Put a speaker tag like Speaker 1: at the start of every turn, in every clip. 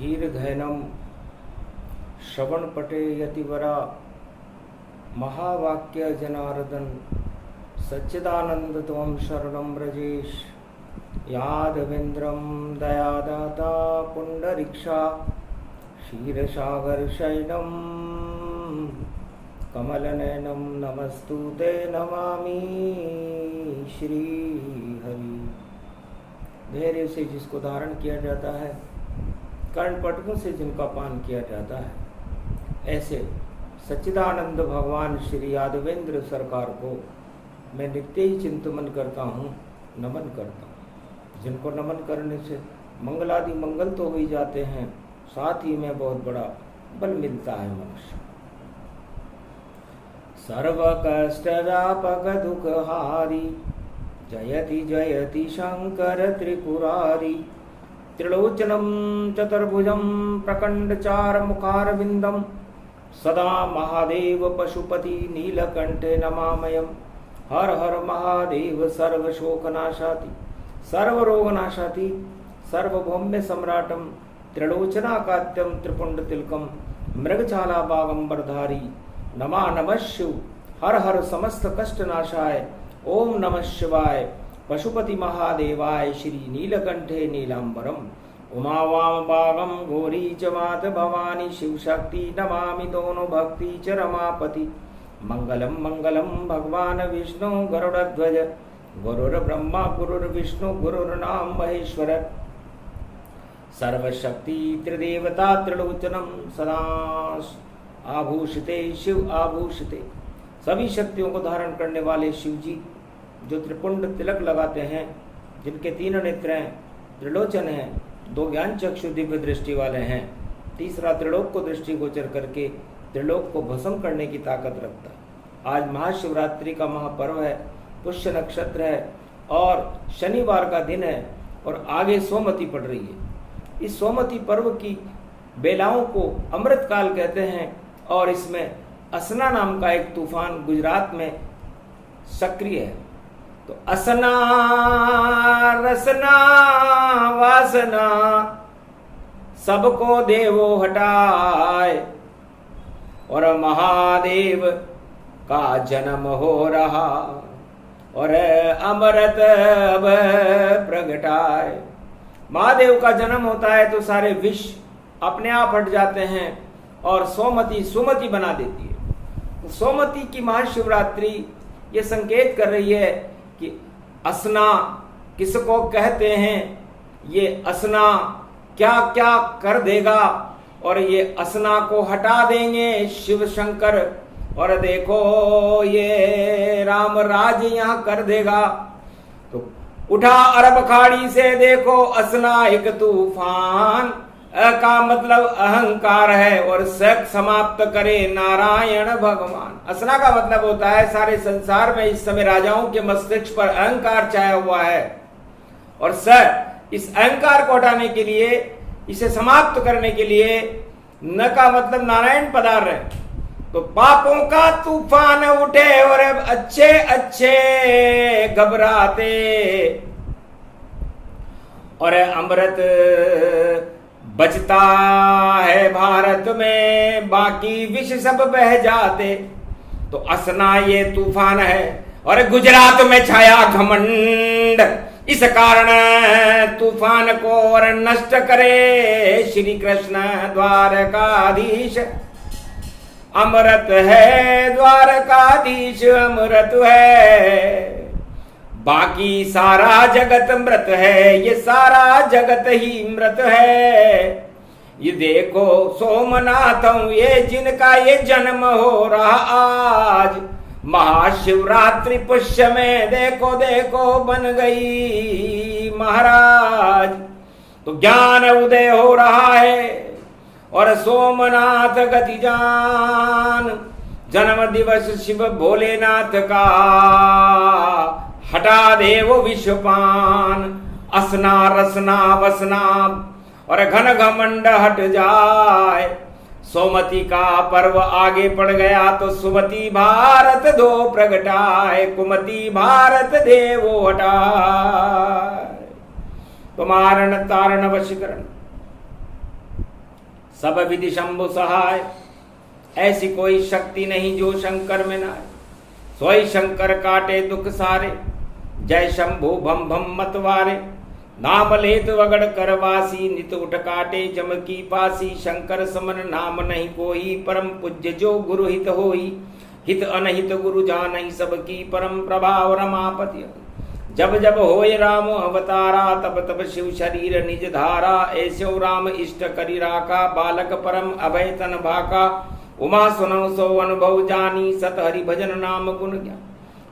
Speaker 1: धीर्घैनं श्रवणपटे यतिवरा महावाक्य जनार्दन सच्चिदानंद त्वं शरणं व्रजेश यादवेन्द्रं दयादाता पुंडरीक्षा क्षीरसागर शयनं कमलनयनं नमस्तुते नमामि श्री हरि। धैर्य से जिसको धारण किया जाता है, कर्णपटकों से जिनका पान किया जाता है, ऐसे सच्चिदानंद भगवान श्री यादवेंद्र सरकार को मैं नित्य ही चिंतन करता हूँ, नमन करता हूँ। जिनको नमन करने से मंगलादि मंगल तो हो ही जाते हैं, साथ ही में बहुत बड़ा बल मिलता है मनुष्य। सर्व कष्ट व्यापक दुखहारी जयति जयति शंकर त्रिपुरारी त्रिलोचनं चतुर्भुजं प्रकंडचार मुखारविंदम सदा महादेव पशुपति नीलकंठे नमामयम्। हर हर महादेव सर्वशोकनाशाति सर्वरोगनाशाति सर्वभौम्य सम्राटम त्रिलोचनाकात्यम त्रिपुंडतिलकम मृगछालाबागंबरधारी नमा नमः शिव। हर हर समस्त कष्ट नाशाय ओम नमः शिवाय। पशुपति महादेवाय श्री नीलकंठे नीलांबरम उमा वाम बागम गौरी च मात भवानी शिव शक्ति नमामि दोनों भक्ति च रमापति। मंगलम मंगलम भगवान विष्णु गरुड़ध्वज गुरुर्ब्रह्मा गुरुर्विष्णु गुरुर्नाम महेश्वर सर्वशक्ति त्रिदेवता त्रिलोचनम सदा आभूषिते शिव आभूषिते। सभी शक्तियों को धारण करने वाले शिव जी जो त्रिपुंड तिलक लगाते हैं, जिनके तीन नेत्र हैं, त्रिलोचन है, दो ज्ञान चक्षु दिव्य दृष्टि वाले हैं, तीसरा त्रिलोक को दृष्टिगोचर करके त्रिलोक को भस्म करने की ताकत रखता है। आज महाशिवरात्रि का महापर्व है, पुष्य नक्षत्र है और शनिवार का दिन है और आगे सोमती पड़ रही है। इस सोमती पर्व की बेलाओं को अमृत काल कहते हैं और इसमें असना नाम का एक तूफान गुजरात में सक्रिय है। तो असना रसना वासना सबको देवो हटाए और महादेव का जन्म हो रहा और अमृत अब प्रगटाए। महादेव का जन्म होता है तो सारे विष अपने आप हट जाते हैं और सोमती सुमति बना देती है। सोमती की महाशिवरात्रि ये संकेत कर रही है कि असना किसको कहते हैं, ये असना क्या क्या कर देगा और ये असना को हटा देंगे शिव शंकर और देखो ये राम राज यहाँ कर देगा। तो उठा अरब खाड़ी से देखो असना एक तूफान का मतलब अहंकार है और शक समाप्त करे नारायण भगवान। असना का मतलब होता है सारे संसार में इस समय राजाओं के मस्तिष्क पर अहंकार छाया हुआ है और इस अहंकार को हटाने के लिए, इसे समाप्त करने के लिए न का मतलब नारायण पधार रहे। तो पापों का तूफान उठे और अब अच्छे अच्छे घबराते और अमृत बचता है भारत में, बाकी विष सब बह जाते। तो असना ये तूफान है और गुजरात में छाया घमंड, इस कारण तूफान को और नष्ट करे श्री कृष्ण द्वारकाधीश। अमृत है द्वारकाधीश अमृत है, बाकी सारा जगत मृत है, ये सारा जगत ही मृत है। ये देखो सोमनाथम ये जिनका ये जन्म हो रहा आज, महाशिवरात्रि पुष्य में देखो देखो बन गई महाराज। तो ज्ञान उदय हो रहा है और सोमनाथ गति जान, जन्म दिवस शिव भोलेनाथ का हटा दे वो विश्वपान। असना रसना वसना और घन घमंड हट जाए। सोमती का पर्व आगे पड़ गया तो सुमति भारत दो प्रगटाए, कुमति भारत देवो हटाए। तो मारण तारण वशीकरण सब विधि शंभु सहाय, ऐसी कोई शक्ति नहीं जो शंकर में नाय। सोई शंकर काटे दुख सारे, जय शंभु भम भम मतवारे। नाम लेत वगड़ करवासी, नित उठ काटे जम की पासी। शंकर समन नाम नहीं कोई, परम पूज्य जो गुरु हित होई। हित अनहित गुरु जानहि, सबकी परम प्रभाव रमापति। जब जब होय राम अवतारा, तब तब शिव शरीर निज धारा। ऐसो राम इष्ट करि राखा, बालक परम अभय तन भाका। उमा सुनौ सो अनुभव जानी, सत हरि भजन नाम गुण ज्ञान।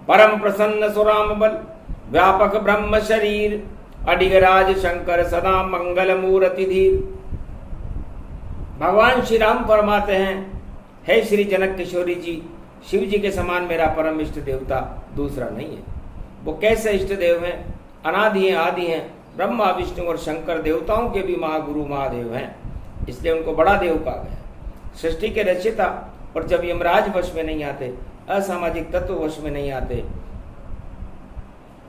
Speaker 1: परम प्रसन्न सुराम बल, व्यापक ब्रह्म शरीर। अडिगराज शंकर सदा मंगल मूर्ति धीर। भगवान श्री राम फरमाते हैं, हे श्री जनक किशोरी जी, शिव जी के समान मेरा परम इष्ट देवता दूसरा नहीं है। वो कैसे इष्ट देव हैं? अनादि हैं, आदि हैं। ब्रह्मा विष्णु और शंकर देवताओं के भी महागुरु महादेव हैं, इसलिए उनको बड़ा देव कहा गया। सृष्टि के रचयिता, और जब यमराज वश में नहीं आते, असामाजिक तत्व वश में नहीं आते,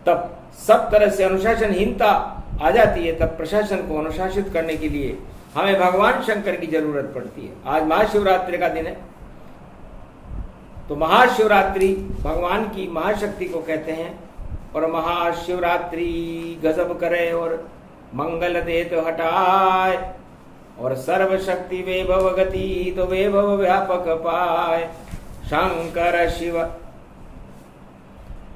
Speaker 1: तब सब तरह से अनुशासनहीनता आ जाती है। तब प्रशासन को अनुशासित करने के लिए हमें भगवान शंकर की जरूरत पड़ती है। आज महाशिवरात्रि का दिन है, तो महाशिवरात्रि भगवान की महाशक्ति को कहते हैं। और महाशिवरात्रि गजब करे और मंगल दे तो हटाए, और सर्वशक्ति वैभव गति तो वैभव व्यापक पाए। शंकर शिव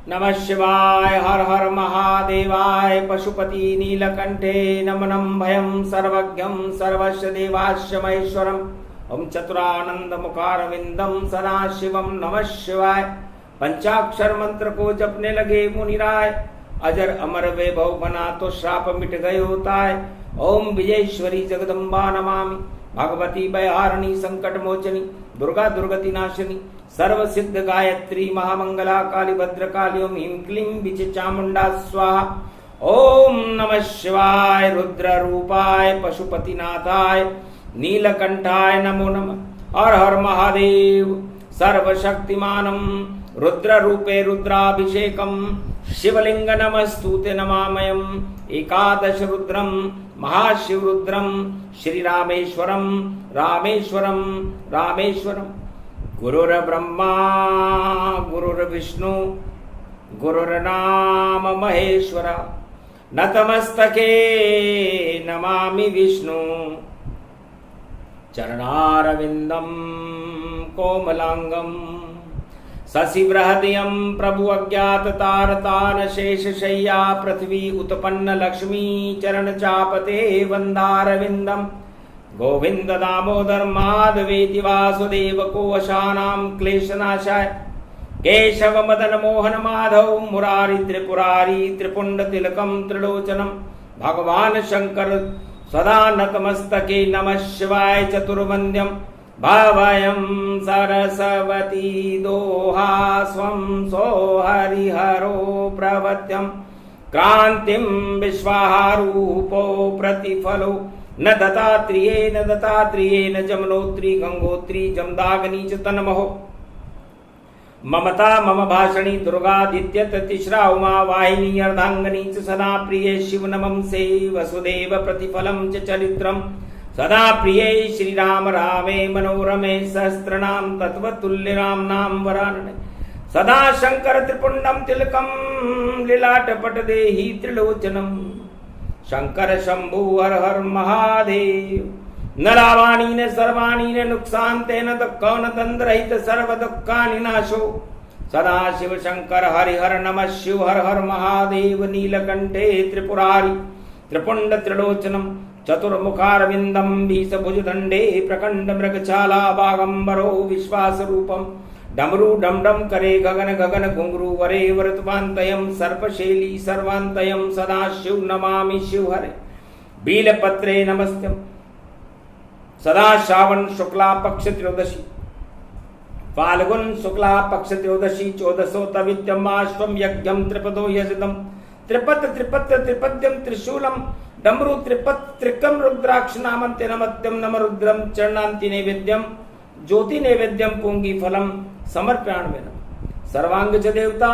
Speaker 1: नमः शिवाय, हर हर महादेवाय। पशुपति नीलकंठे नम नम भयं सर्वज्ञं सर्वस्य देवास्य महेश्वरम्। ओम चतुरानंद मुखारविंदम सदा शिवम नमः शिवाय। पंचाक्षर मंत्र को जपने लगे मुनिराय, अजर अमर वैभव बना तो श्राप मिट गए होता है। ओम विजयेश्वरी जगदम्बा नमामि, भगवती भयहारिणी संकट मोचनी, दुर्गा दुर्गति नाशिनी, सर्व सिद्ध गायत्री महामंगला काली भद्रकाली। ओम ह्रीं क्लीं विच चामुंडा स्वाहा। ओम नमः शिवाय, रुद्र रूपाय पशुपतिनाथाय नीलकंठाय नमो नमः। हर हर महादेव सर्वशक्तिमानम, रुद्र रूपे रुद्राभिषेकम, शिवलिंग नमस्तुते नमामयम। एकादश रुद्रम महाशिवरुद्रम, श्री रामेश्वरम रामेश्वरम रामेश्वरम। गुरुर्ब्रह्मा गुरुर्विष्णु गुरुर्नाम महेश्वरा। नतमस्तके नमामि विष्णु, चरणारविंदम कोमलांगम। शशिबृहदयं प्रभु अज्ञात तारतान शेष शय्या। पृथ्वी उत्पन्न लक्ष्मी चरण चापते वंदारविंदम। गोविंद दामोदर माधवेति वासुदेव को वशानां क्लेशनाशाय। केशव मदन मोहन माधव मुरारी त्रिपुरारी। त्रिपुंड तिलकम त्रिलोचनम, भगवान शंकर सदा नतमस्तके नमः शिवाय। चतुर्वंद्यम भावयं सरस्वती दोहा स्वं सो हरिहरो प्रवत्यं। क्रांतिं विश्वाहारूपो प्रतिफलो न दत्तात्रेयेण जमनोत्री गंगोत्री जमदाग्नि च तन्महो। ममता मम भाषणी दुर्गादित्य तिस्रा उमा वाहिनी अर्धांगनी च सदा प्रिये शिव नमंसे। वसुदेव प्रतिफलं च चरित्रं सदा प्रिये श्रीराम रामे मनोरमे। सहस्रनाम तत्वतुल्य राम नाम वरानने। सदा शंकर त्रिपुंडम तिलकम लीलाटपट देहि त्रिलोचनम। शंकर शंभु हर हर महादेव। न लावाणी न सर्वाणी न नुकसान तेन दुःखो न दंद्रहित सर्व दुःखानि नाशो। सदा शिव शंकर हरिहर नमः शिव हर हर महादेव। नीलकंठे त्रिपुरारी त्रिपुंड त्रिलोचनम। चतुर्मुखारविंदम भीषभुजदंडे प्रकंड मृगछाला बागंबरो विश्वास रूपम। डमरू डम डम करे गगन गगन घुंघरू वरे वरतवांतयम। सर्पशैली सर्वांतयम सदा शिव नमामि शिव हरे। बीलपत्रे नमस्त्यम सदा श्रावण शुक्ला पक्ष त्रयोदशी। फाल्गुन शुक्ला पक्ष त्रयोदशी चौदसो तवित्यमाश्वम यज्ञम त्रिपदो यजदम। त्रिपद त्रिपद त्रिपद्यम त्रिशूलम डमरू त्रिपद त्रिकम रुद्राक्ष नामन्ते नमत्यम नम रुद्रम। चरणांति नैवेद्यम ज्योति नैवेद्यम पुंगी फलम समर्पयामि नमः। सर्वांगज देवता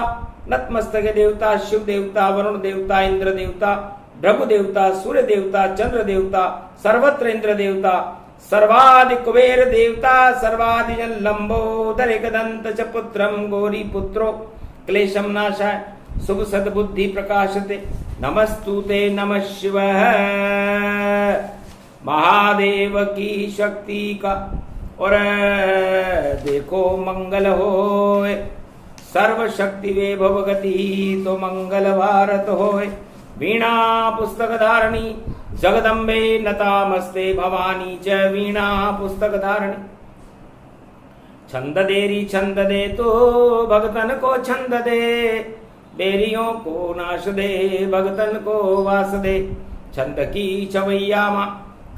Speaker 1: नतमस्तक देवता शिव देवता वरुण देवता इंद्र देवता भृगु देवता सूर्य देवता चंद्र देवता सर्वत्र इंद्र देवता सर्वादि कुबेर देवता सर्वादिजन लंबोदर एकदंत च पुत्रम गौरी पुत्रो क्लेशम नाशाय शुभ सद्बुद्धि प्रकाशते नमस्तुते नमः शिवः। महादेव की शक्ति का और देखो मंगल होए, सर्व शक्ति वे भवगति तो मंगल भारत होए। वीणा पुस्तक धारणी जगदम्बे नतामस्ते भवानी च वीणा पुस्तक धारणी। छंद देरी छंद दे तो भगतन को छंद दे, बेरियों को नाश दे भगतन को वास दे। छंद की चवैया माँ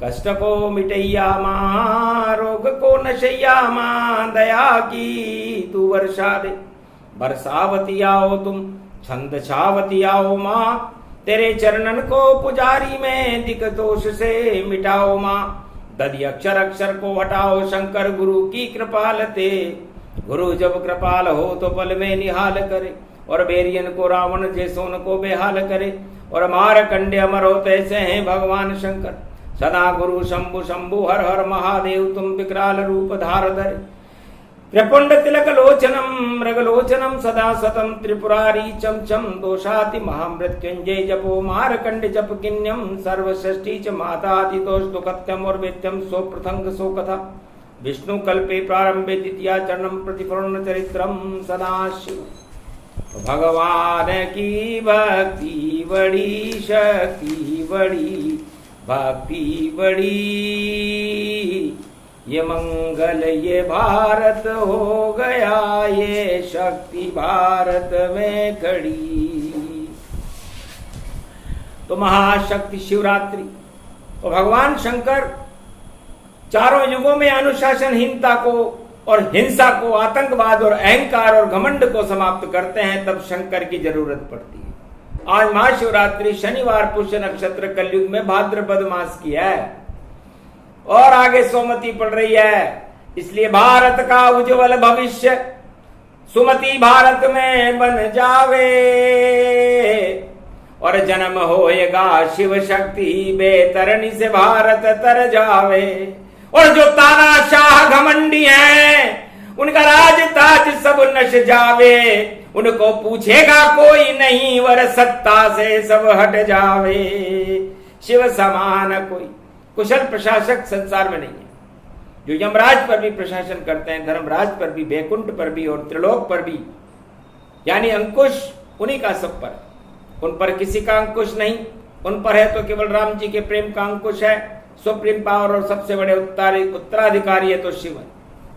Speaker 1: कष्ट को मिटैया माँ, रोग को नशैया माँ, दया की तू वर्षा दे। बरसावती आओ तुम छंद छावती आओ माँ, तेरे चरणन को पुजारी में दिक दोष से मिटाओ माँ। दधि अक्षर अक्षर को हटाओ शंकर गुरु की कृपालते। गुरु जब कृपाल हो तो पल में निहाल करे, और बेरियन को रावण जैसों को बेहाल करे। और मारकंडे अमर होते से हैं भगवान शंकर, सदा गुरु शंभु शंभु हर हर महादेव तुम विकराल रूप धार धरे। त्रिपुंड तिलक लोचनम मृगलोचनम सदा सतम त्रिपुरारी चम चम दोषाति महामृत्युंजय जपो मारकंड जप किन्यम सर्वषष्ठी च मातातितोष दुखत्यम और वेत्यम सो प्रथंग सो कथा। विष्णु कल्पे प्रारंभे द्वितीया चरणम प्रतिपूर्ण चरित्रम सदाशिव। भगवान की भक्ति बड़ी शक्ति बड़ी भक्ति बड़ी, ये मंगल ये भारत हो गया ये शक्ति भारत में खड़ी। तो महाशक्ति शिवरात्रि तो भगवान शंकर चारों युगों में अनुशासनहीनता को और हिंसा को, आतंकवाद और अहंकार और घमंड को समाप्त करते हैं, तब शंकर की जरूरत पड़ती है। आज महाशिवरात्रि शनिवार पुष्य नक्षत्र कलयुग में भाद्रपद मास की है और आगे सोमती पड़ रही है। इसलिए भारत का उज्जवल भविष्य सुमति भारत में बन जावे और जन्म होएगा शिव शक्ति बेतरनी से भारत तर जावे। और जो तानाशाह घमंडी हैं उनका राज ताज सब नश जावे, उनको पूछेगा कोई नहीं वर सत्ता से सब हट जावे। शिव समान कोई कुशल प्रशासक संसार में नहीं है, जो यमराज पर भी प्रशासन करते हैं, धर्मराज पर भी, बैकुंठ पर भी और त्रिलोक पर भी, यानी अंकुश उन्हीं का सब पर। उन पर किसी का अंकुश नहीं, उन पर है तो केवल राम जी के प्रेम का अंकुश है। सुप्रीम पावर और सबसे बड़े उत्तराधिकारी है तो शिव,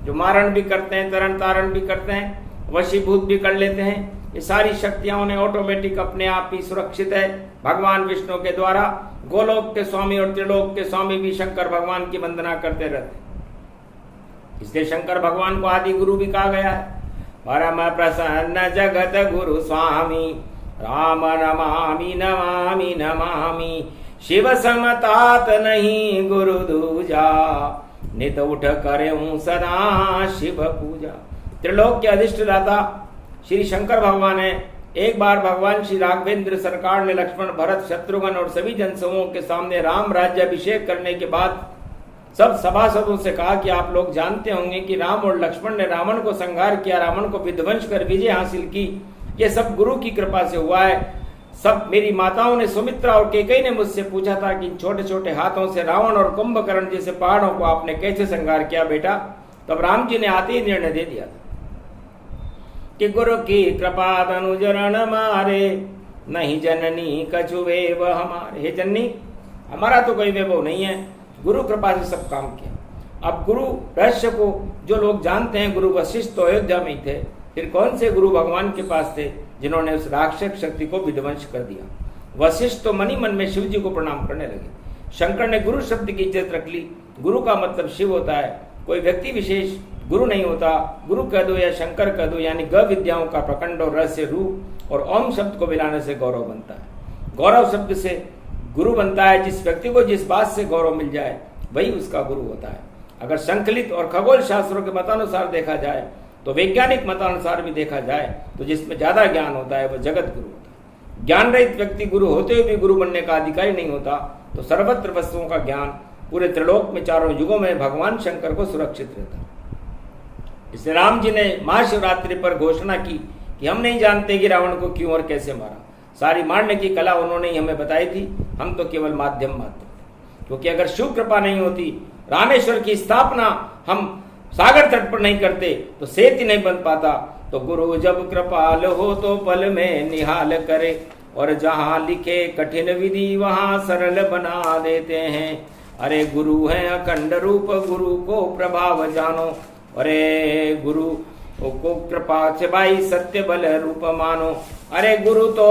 Speaker 1: जो मारण भी करते हैं, तरण तारण भी करते हैं, वशीभूत भी कर लेते हैं। ये सारी शक्तियां उन्हें ऑटोमेटिक अपने आप ही सुरक्षित है भगवान विष्णु के द्वारा। गोलोक के स्वामी और त्रिलोक के स्वामी भी शंकर भगवान की वंदना करते रहते, इसलिए शंकर भगवान को आदि गुरु भी कहा गया है। परम प्रसन्न जगत गुरु स्वामी राम नमामि नमामि नमामि। शिव समतात नहीं गुरु दूजा, नित उठ करें सदा शिव पूजा। त्रिलोक के अधिष्ठदाता श्री शंकर भगवान है। एक बार भगवान श्री राघवेंद्र सरकार ने लक्ष्मण भरत शत्रुघ्न और सभी जनसमूहों के सामने राम राज्याभिषेक करने के बाद सब सभासदों से कहा कि आप लोग जानते होंगे कि राम और लक्ष्मण ने रावण को संहार किया, रावण को विध्वंस कर विजय हासिल की। ये सब गुरु की कृपा से हुआ है। सब मेरी माताओं ने, सुमित्रा और कैकेयी ने मुझसे पूछा था कि छोटे छोटे हाथों से रावण और कुंभकर्ण जैसे पहाड़ों को आपने कैसे संहार किया बेटा। तब राम जी ने आते ही निर्णय दे दिया था कि गुरु की कृपा अनुजरण मारे, नहीं जननी कछु वैभव हमारे। हे जननी, हमारा तो कोई वैभव नहीं है, गुरु कृपा से सब काम किया। अब गुरु रहस्य को जो लोग जानते हैं, गुरु वशिष्ठ तो अयोध्या में ही थे, फिर कौन से गुरु भगवान के पास थे जिन्होंने उस राक्षस शक्ति को विध्वंस कर दिया। वशिष्ठ तो मन ही मन में शिव जी को प्रणाम करने लगे। शंकर ने गुरु शब्द की इज्जत रख ली। गुरु का मतलब शिव होता है, कोई व्यक्ति विशेष गुरु नहीं होता। गुरु कह दो या शंकर कह दो, यानी ग विद्याओं का प्रखंड और रहस्य रूप और ओम शब्द को मिलाने से गौरव बनता है। गौरव शब्द से गुरु बनता है। जिस व्यक्ति को जिस बात से गौरव मिल जाए वही उसका गुरु होता है। अगर संकलित और खगोल शास्त्रों के मतानुसार देखा जाए तो वैज्ञानिक मतानुसार भी देखा जाए तो जिसमें ज्यादा ज्ञान होता है वह जगत गुरु होता है। ज्ञान रहित व्यक्ति गुरु होते हुए भी गुरु बनने का अधिकारी नहीं होता। तो सर्वत्र वस्तुओं का ज्ञान पूरे त्रिलोक में चारों युगों में भगवान शंकर को सुरक्षित रहता। इसलिए राम जी ने महाशिवरात्रि पर घोषणा की कि हम नहीं जानते कि रावण को क्यों और कैसे मारा, सारी मारने की कला उन्होंने ही हमें बताई थी, हम तो केवल माध्यम मात्र थे। क्योंकि अगर शिव कृपा नहीं होती, रामेश्वर की स्थापना हम सागर तट पर नहीं करते तो सेतु नहीं बन पाता। तो गुरु जब कृपाल हो तो पल में निहाल करे, और जहां लिखे कठिन विधि वहां सरल बना देते हैं। अरे गुरु है अखंड रूप, गुरु को प्रभाव जानो, अरे गुरु को कृपा से भाई सत्य बल रूप मानो। अरे गुरु तो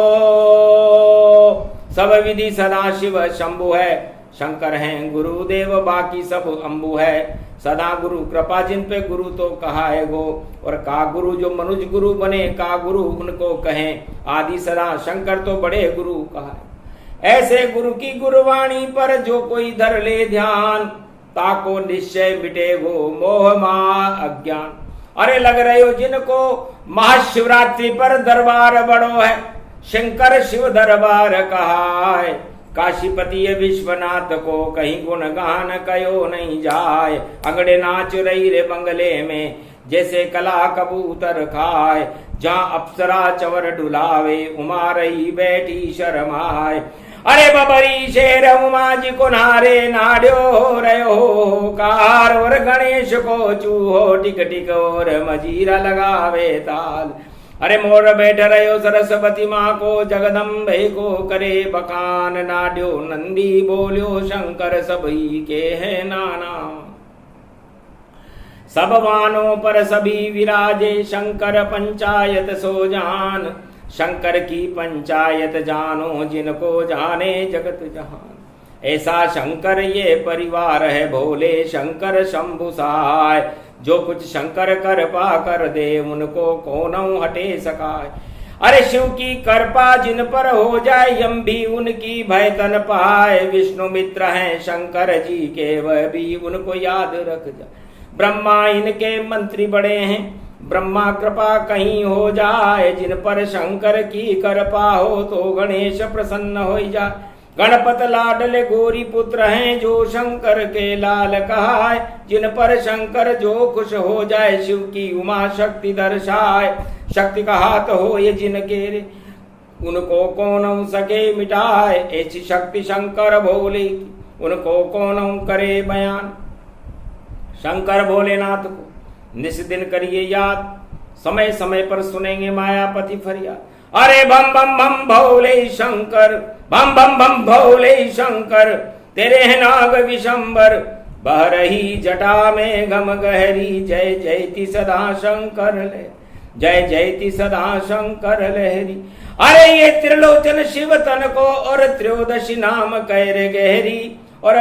Speaker 1: सब विधि सदा शिव शंभु है, शंकर हैं गुरुदेव बाकी सब अंबु है। सदा गुरु कृपा जिन पे गुरु तो कहा है गो, और का गुरु जो मनुज गुरु बने, का गुरु उनको कहें, आदि सदा शंकर तो बड़े गुरु कहा है। ऐसे गुरु की गुरुवाणी पर जो कोई धर ले ध्यान, ताको निश्चय मिटे गो मोह मा अज्ञान। अरे लग रहे हो जिनको महाशिवरात्रि पर दरबार बड़ो है, शंकर शिव दरबार कहा है। काशीपति विश्वनाथ को कहीं गुणगान कयो नहीं जाए, अंगड़े नाच रही रे बंगले में जैसे कला कबूतर खाए। जहाँ अप्सरा चवर डुलावे, उमा रही बैठी शर्माए। अरे बबरी शेर उमा जी को नारे नाड्यो रहो कार, और गणेश को चूहो टिक टिक और मजीरा लगावे ताल। अरे मोर बैठ रहो सरस्वती माँ को, जगदम्बे को करे बखान, नाड्यो नंदी बोल्यो शंकर सभी के है नाना। सब वानों पर सभी विराजे, शंकर पंचायत सो जान। शंकर की पंचायत जानो, जिनको जाने जगत जहान। ऐसा शंकर ये परिवार है भोले, शंकर शंभु सहाय। जो कुछ शंकर कर पा कर दे, उनको कौन हटे सकाय। अरे शिव की कृपा जिन पर हो जाए, यम भी उनकी भय तन पाए। विष्णु मित्र हैं शंकर जी के, वह भी उनको याद रख जाए। ब्रह्मा इनके मंत्री बड़े हैं, ब्रह्मा कृपा कहीं हो जाए। जिन पर शंकर की कृपा हो तो गणेश प्रसन्न हो जाए। गणपत लाडले गोरी पुत्र हैं, जो शंकर के लाल कहाय। जिन पर शंकर जो खुश हो जाए, शिव की उमा शक्ति दर्शाए। शक्ति का हाथ हो ये जिनके रे, उनको कौन सके मिटाए। ऐसी शक्ति शंकर भोले की, उनको कौन करे बयान। शंकर भोलेनाथ को निस दिन करिए याद, समय समय पर सुनेंगे मायापति फरियाद। अरे बम बम बम भोले शंकर, बम बम बम भोले शंकर, तेरे हैं नाग विशंबर। बह रही जटा में गम गहरी, जय जयति सदा शंकर लहरी, जय जयति सदा शंकर लहरी। अरे ये त्रिलोचन शिव तन को, और त्रयोदशी नाम कैर गहरी। और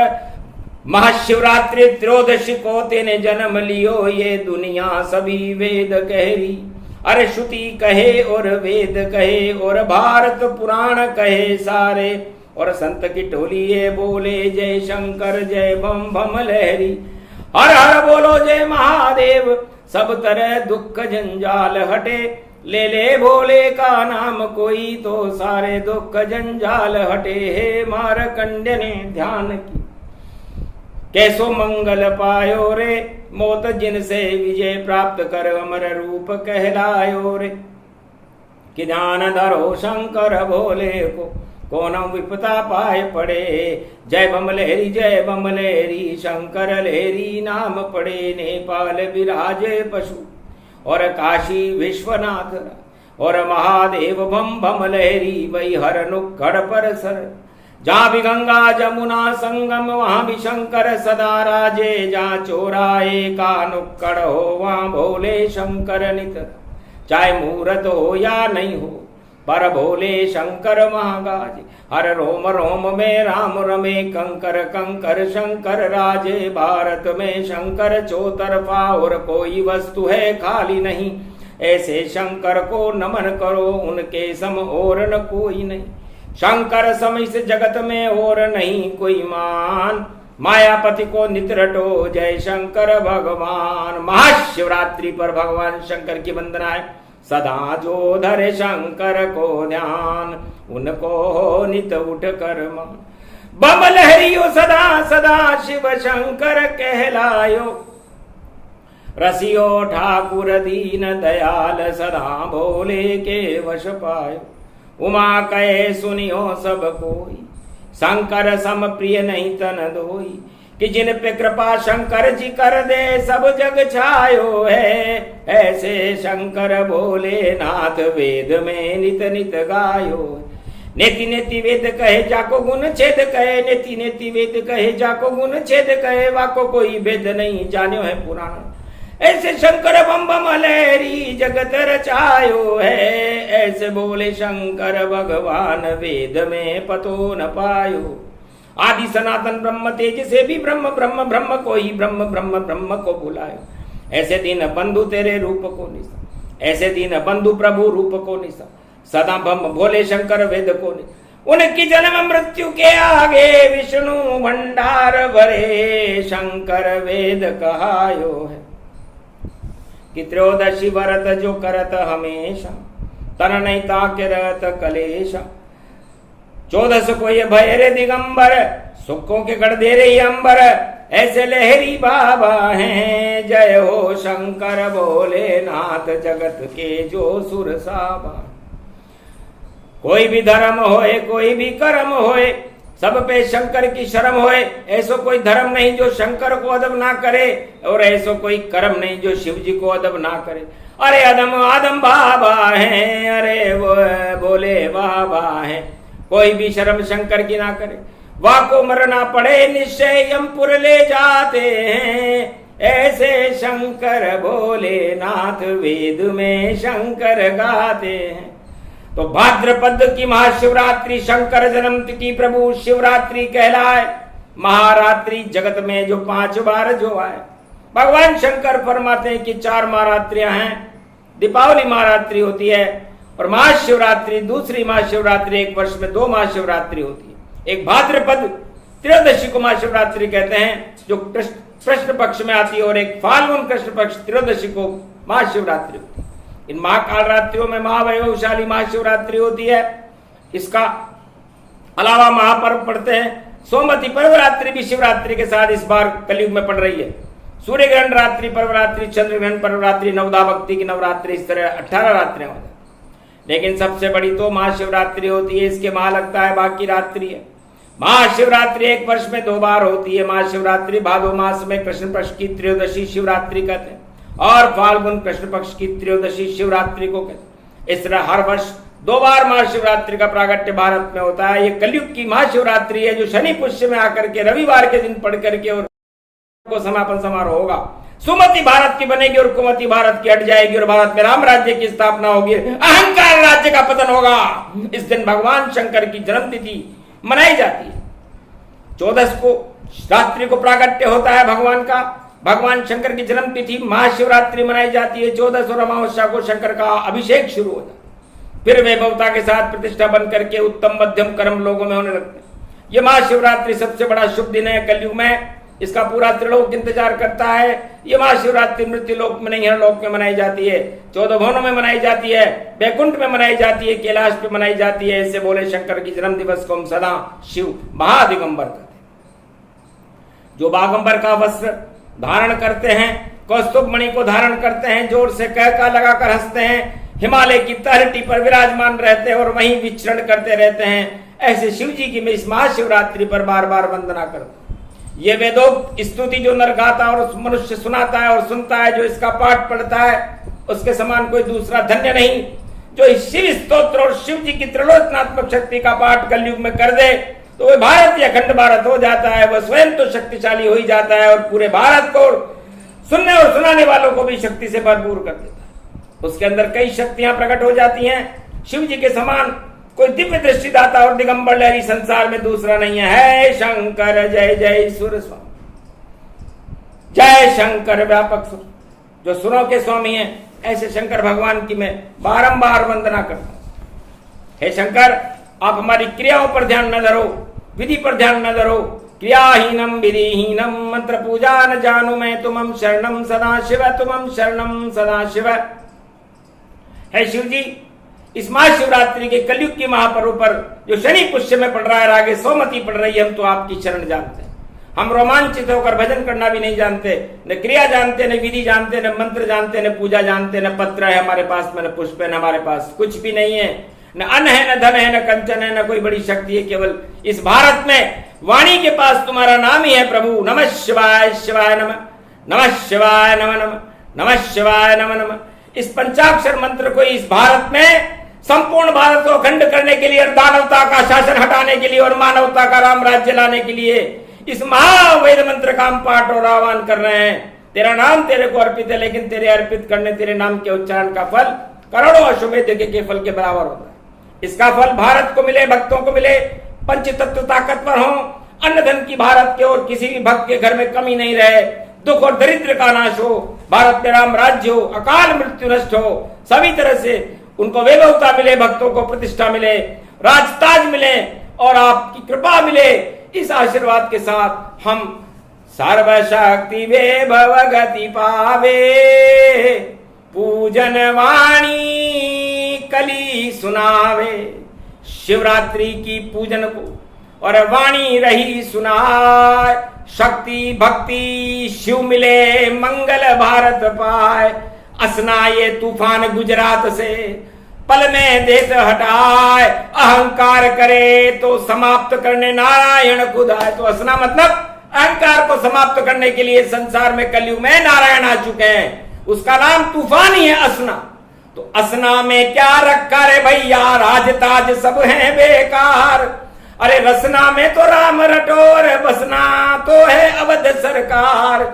Speaker 1: महाशिवरात्रि त्रयोदशी को तेने जन्म लियो, ये दुनिया सभी वेद कहरी। अरे श्रुति कहे और वेद कहे, और भारत पुराण कहे सारे। और संत की टोली ये बोले जय शंकर जय बम बम लहरी। हर हर बोलो जय महादेव, सब तरह दुख जंजाल हटे। ले ले भोले का नाम कोई, तो सारे दुख जंजाल हटे। हे मारकंड्य ने ध्यान की, कैसो मंगल पायो रे। मौत जिनसे विजय प्राप्त कर, अमर रूप कहलायो रे। कि ध्यान धरो शंकर भोले को, कौन विपता पाए पड़े। जय बम लहरी जय बम लहरी, शंकर लहरी नाम पड़े। नेपाल विराजे पशु, और काशी विश्वनाथ, और महादेव बम बम लहरी। वही हर नुक्कड़ पर सर, जहाँ भी गंगा जमुना संगम, वहां भी शंकर सदा राजे। जहाँ चौराहे का नुक्कड़ हो, वहां भोले शंकर नित। चाहे मूर्त हो या नहीं हो, पर भोले शंकर महागाज। हर रोम रोम में राम रमे, कंकर कंकर शंकर राजे। भारत में शंकर चौतरफा, और कोई वस्तु है खाली नहीं। ऐसे शंकर को नमन करो, उनके सम और न कोई नहीं। शंकर सम इस जगत में और नहीं कोई मान। मायापति को नित रटो, जय शंकर भगवान। महाशिवरात्रि पर भगवान शंकर की वंदना है। सदा जो धरे शंकर को ध्यान, उनको हो नित उठ कर मान। बम लहरियो सदा सदा शिव शंकर कहलायो, रसियो ठाकुर दीन दयाल सदा भोले के वश पायो। उमा कहे सुनियो सब कोई, शंकर सम प्रिय नहीं तन दोई, कि जिन पे कृपा शंकर जी कर दे सब जग छायो है। ऐसे शंकर भोले नाथ वेद में नित नित गायो। नेति नेति वेद कहे जाको गुण छेद कहे, नेति नेति वेद कहे जाको गुण छेद कहे, वाको कोई भेद नहीं जान्यो है पुराण। ऐसे शंकर बम बम लहरी जगत रचायो है। ऐसे बोले शंकर भगवान वेद में पतो न पायो। आदि सनातन ब्रह्म तेज से भी ब्रह्म ब्रह्म ब्रह्म को ही ब्रह्म ब्रह्म ब्रह्म को बुलायो। ऐसे दीन बंधु तेरे रूप को निशा, ऐसे दीन बंधु प्रभु रूप को निशा, सदा ब्रह्म भोले शंकर वेद को निशा। उनकी जन्म मृत्यु के आगे विष्णु भंडार भरे, शंकर वेद कहायो है। कि त्रयोदशी व्रत जो करत हमेशा, तन नहीं ताके रहत कलेशा। 14 को ये भैरे दिगंबर, सुखों के गढ़ दे रही अंबर। ऐसे लहरी बाबा हैं, जय हो शंकर भोलेनाथ जगत के जो सुर साबा। कोई भी धर्म होए कोई भी कर्म होए, सब पे शंकर की शर्म होए। ऐसो कोई धर्म नहीं जो शंकर को अदब ना करे, और ऐसो कोई कर्म नहीं जो शिव जी को अदब ना करे। अरे आदम आदम बाबा हैं, अरे वो बोले बाबा हैं, कोई भी शर्म शंकर की ना करे। वाह को मरना पड़े निश्चय यमपुर ले जाते हैं। ऐसे शंकर भोलेनाथ वेद में शंकर गाते हैं। तो भाद्रपद की महाशिवरात्रि शंकर जन्म की प्रभु शिवरात्रि कहलाए। महारात्रि जगत में जो 5 बार जो आए, भगवान शंकर फरमाते हैं कि 4 महारात्रियां हैं। दीपावली महारात्रि होती है, और महाशिवरात्रि दूसरी महाशिवरात्रि, एक वर्ष में 2 महाशिवरात्रि होती है। एक भाद्रपद त्रयोदशी को महाशिवरात्रि कहते हैं जो कृष्ण पक्ष में आती है, और एक फाल्गुन कृष्ण पक्ष त्रयोदशी को महाशिवरात्रि होती है। इन महाकाल रात्रियों में महावैभवशाली महाशिवरात्रि होती है। इसका अलावा महापर्व पड़ते हैं। सोमवती पर्वरात्रि भी शिवरात्रि के साथ इस बार कलयुग में पड़ रही है। सूर्य ग्रहण रात्रि पर्वरात्रि, चंद्र ग्रहण पर्वरात्रि, नवदा भक्ति की नवरात्रि, इस तरह 18 रात्रियां होती है। लेकिन सबसे बड़ी तो महाशिवरात्रि होती है, इसके माह लगता है बाकी रात्रि है। महाशिवरात्रि एक वर्ष में 2 बार होती है। महाशिवरात्रि भादो मास में कृष्ण पक्ष की त्रयोदशी शिवरात्रि कहते हैं, और फाल्गुन कृष्ण पक्ष की त्रयोदशी शिवरात्रि को कहते हैं। इस तरह हर वर्ष 2 बार महाशिवरात्रि का प्रागट्य भारत में होता है। ये कलयुग की महाशिवरात्रि है, जो शनि पुष्य में आकर के रविवार के दिन पढ़ करके और को समापन समारोह होगा। सुमति भारत की बनेगी और कुमति भारत की हट जाएगी, और भारत में राम राज्य की स्थापना होगी, अहंकार राज्य का पतन होगा। इस दिन भगवान शंकर की जन्म तिथि मनाई जाती है। 14 को रात्रि को प्रागट्य होता है भगवान का। भगवान शंकर की जन्म तिथि महाशिवरात्रि मनाई जाती है। 14 और अमावस्या को शंकर का अभिषेक शुरू होता है। फिर वैभवता के साथ प्रतिष्ठा बन करके उत्तम मध्यम कर्म लोगों में होने लगते हैं। यह महाशिवरात्रि सबसे बड़ा शुभ दिन है कलयुग में। इसका पूरा त्रिलोक इंतजार करता है। यह महाशिवरात्रि मृत्यु लोक में नहीं, हर लोक में मनाई जाती है। 14 भवनों में मनाई जाती है, बैकुंठ में मनाई जाती है, कैलाश पे मनाई जाती है। इससे बोले शंकर की जन्म दिवस को हम सदा शिव महादिगंबर कहते हैं। जो बागंबर का वस्त्र धारण करते हैं, कौस्तुभ मणि को धारण करते हैं, जोर से कहका लगाकर हंसते हैं, हिमालय की तहटी पर विराजमान रहते हैं और वहीं विचरण करते रहते हैं। ऐसे शिव जी की मैं इस महाशिवरात्रि पर बार बार वंदना करता हूं। ये वेदोक्त स्तुति जो नर गाता और मनुष्य सुनाता है और सुनता है, जो इसका पाठ पढ़ता है, उसके समान कोई दूसरा धन्य नहीं। जो इस शिव स्तोत्र और शिव जी की त्रिलोचनात्मक शक्ति का पाठ कलयुग में कर दे तो वह भारत या अखंड भारत हो जाता है। वह स्वयं तो शक्तिशाली हो ही जाता है और पूरे भारत को सुनने और सुनाने वालों को भी शक्ति से भरपूर कर देता है। उसके अंदर कई शक्तियां प्रकट हो जाती हैं। शिव जी के समान कोई दिव्य दृष्टिदाता और दिगंबर लहरी संसार में दूसरा नहीं है। शंकर जय जय सुर स्वामी, जय शंकर व्यापक सुर, जो सुरों के स्वामी हैं। ऐसे शंकर भगवान की मैं बारंबार वंदना करता हूं। हे शंकर, आप हमारी क्रियाओं पर ध्यान न धरो, विधि पर ध्यान न धरो। क्रियाहीनम विधिहीनम मंत्र पूजा न जानू मैं, तुमम शरणम सदा शिव, तुमम शरणम सदा शिव। है शिव जी, इस महाशिवरात्रि के कलयुग के महापर्व पर जो शनि पुष्य में पड़ रहा है, आगे सोमती पड़ रही है, हम तो आपकी शरण जानते हैं। हम रोमांचित होकर भजन करना भी नहीं जानते, न क्रिया जानते, न विधि जानते, न मंत्र जानते, न पूजा जानते, न पत्र है हमारे पास में, न पुष्प है, न हमारे पास कुछ भी नहीं है, न अन्न है, न धन है, न कंचन है, न कोई बड़ी शक्ति है। केवल इस भारत में वाणी के पास तुम्हारा नाम ही है प्रभु। नमः शिवाय शिवाय नमः, नमः शिवाय नमः नमः, नमः शिवाय नमः नमः। इस पंचाक्षर मंत्र को इस भारत में संपूर्ण भारत को अखंड करने के लिए और दानवता का शासन हटाने के लिए और मानवता का राम राज्य लाने के लिए इस महावेद मंत्र का हम पाठ और आह्वान कर रहे हैं। तेरा नाम तेरे को अर्पित है, लेकिन तेरे अर्पित करने तेरे नाम के उच्चारण का फल करोड़ों अश्वमेध यज्ञ के फल के बराबर होता है। इसका फल भारत को मिले, भक्तों को मिले, पंच तत्व ताकतवर हो, अन्न धन की भारत के और किसी भी भक्त के घर में कमी नहीं रहे, दुख और दरिद्र का नाश हो, भारत में राम राज्य हो, अकाल मृत्यु नष्ट हो, सभी तरह से उनको वैभवता मिले, भक्तों को प्रतिष्ठा मिले, राजताज मिले और आपकी कृपा मिले। इस आशीर्वाद के साथ हम सर्वशक्ति वैभव गति पावे, पूजन वाणी कली सुनावे। शिवरात्रि की पूजन को और वाणी रही सुनाए, शक्ति भक्ति शिव मिले, मंगल भारत पाए। असना ये तूफान गुजरात से, पल में देश हटाए, अहंकार करे तो समाप्त करने नारायण खुद आए। तो असना मतलब अहंकार को समाप्त करने के लिए संसार में कलयुग में नारायण आ चुके हैं, उसका नाम तूफान ही है असना। तो असना में क्या रखा रे भैया, राज ताज सब है बेकार। अरे रसना में तो राम रटोर, बसना तो है अवध सरकार।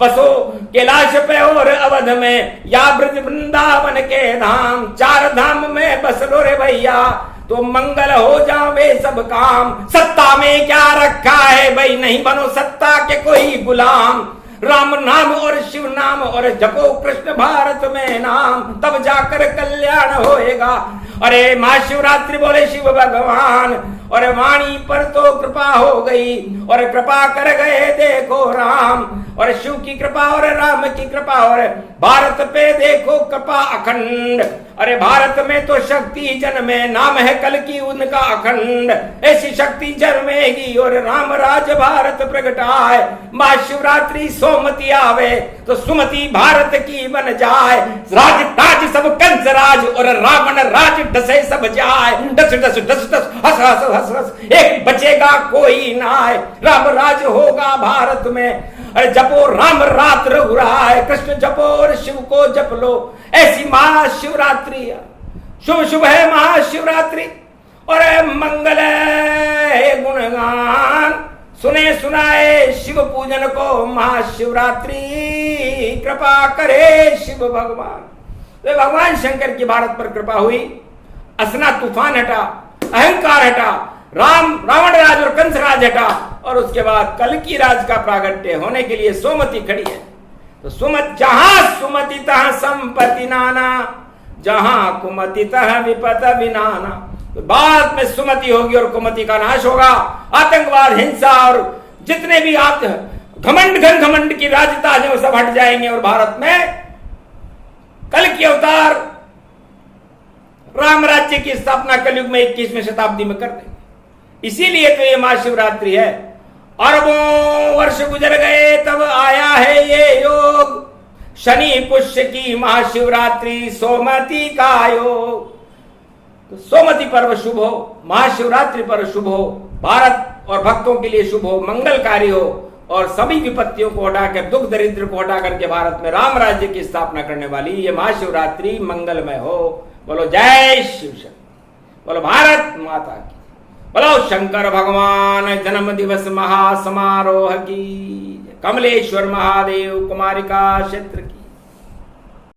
Speaker 1: बसो कैलाश पे और अवध में, या ब्रज वृंदावन के धाम, चार धाम में बस लो रे भैया, तो मंगल हो जावे सब काम। सत्ता में क्या रखा है भाई, नहीं बनो सत्ता के कोई गुलाम। राम नाम और शिव नाम और जपो कृष्ण भारत में नाम, तब जाकर कल्याण होएगा। अरे महाशिवरात्रि बोले शिव भगवान, और वाणी पर तो कृपा हो गई और कृपा कर गए देखो राम। और शिव की कृपा और राम की कृपा और भारत पे देखो कृपा अखंड। अरे भारत में तो शक्ति जन्मे, नाम है कल की उनका अखंड। ऐसी शक्ति जन्मेगी और राम राज भारत प्रगटाए। महाशिवरात्रि सोमती आवे तो सुमति भारत की बन जाए। राज ताज सब कंस राज और रावण राज डसे सब जाए। डस डस डस डस हस हस हस हस, एक बचेगा कोई ना आए। राम राज होगा भारत में। अरे जपो राम रात रघुराय, कृष्ण जपो और शिव को जप लो। ऐसी महाशिवरात्रि शुभ शुभ है महाशिवरात्रि और मंगल है गुणगान। सुने सुनाए शिव पूजन को महाशिवरात्रि, कृपा करे शिव भगवान। तो भगवान शंकर की भारत पर कृपा हुई, असना तूफान हटा, अहंकार हटा, रावण राज और कंस राज हटा, और उसके बाद कल की राज का प्रागट्य होने के लिए सोमती खड़ी है। तो जहां सुमति तहां संपत्ति नाना, जहां कुमति तह विपत विनाना। तो बाद में सुमति होगी और कुमति का नाश होगा। आतंकवाद, हिंसा और जितने भी घमंड घन घमंड की राजताज वो सब हट जाएंगे और भारत में कल की अवतार राम राज्य की स्थापना कलयुग में 21वीं शताब्दी में कर देंगे। इसीलिए तो ये महाशिवरात्रि है। अरबों वर्ष गुजर गए तब आया है ये योग, शनि पुष्य की महाशिवरात्रि सोमती का योग। तो सोमती पर्व शुभ हो, महाशिवरात्रि पर्व शुभ हो, भारत और भक्तों के लिए शुभ हो, मंगलकारी हो और सभी विपत्तियों को हटाकर, दुख दरिद्र को हटा करके भारत में राम राज्य की स्थापना करने वाली ये महाशिवरात्रि मंगलमय हो। बोलो जय शिव शंकर, बोलो भारत माता की, बोलो शंकर भगवान जन्म दिवस महासमारोह की, कमलेश्वर महादेव कुमारिका क्षेत्र की।